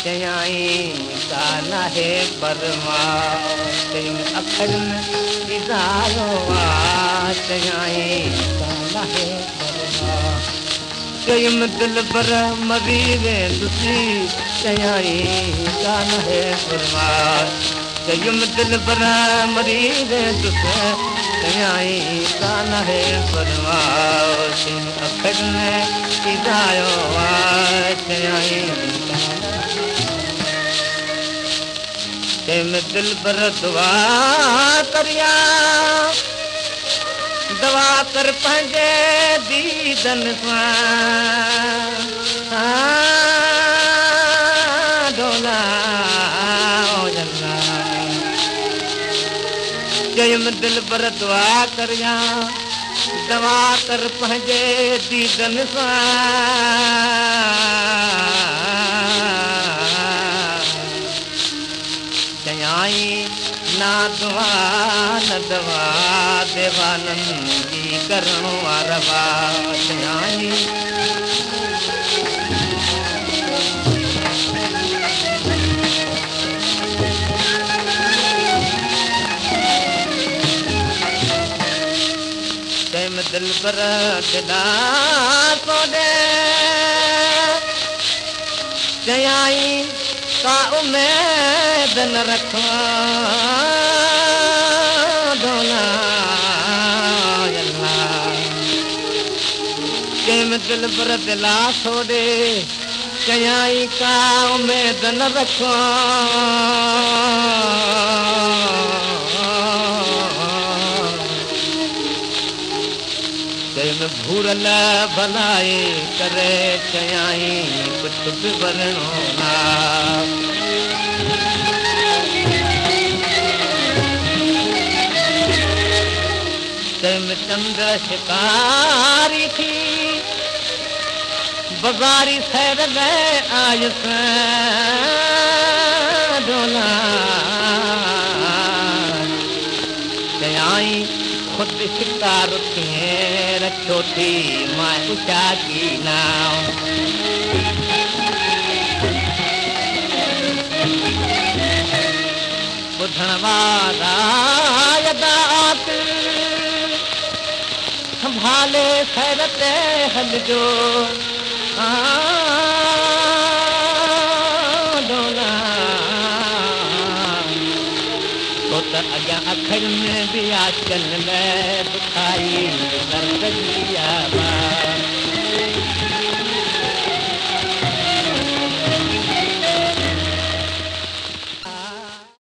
चयाई काना है बरमा चयम अखरन इज़ारो चयाई काना है बरमा चयम दिल पर मरी वे दुसी चयाई काना है बरमा चयम दिल पर मरी वे दुसी चयाई काना है बरमा चयम अखरन इज़ारो चयाई तेम दिल पर दुआ करिया दवा कर पंहिंजे दीदन सां डोला चयम दिल पर दुआ करिया दवा कर पंहिंजे दीदन सां ना दुआ न दवा देवानंदी करणो रवा चयाई तेम दिल पर दिला तो दे चयाई का उम्मीद न रखो डोला केम दिल पर दिला छोड़े चयाई का उम्मीद न रखो केम भूरल भलाई करे चयाई कुछ भी वरणो ना तेम चंद्र शिकारी थी बाजारी सैर में आयस डोला चयाई खुद शिकार थिए रखो थी मां ऊंचा की नाव बुधण वारा यदात संभाले सैर ते हलजो डोला तो त अॻियां अखर में बि आचल में बुखारी दर्द जी आवाज़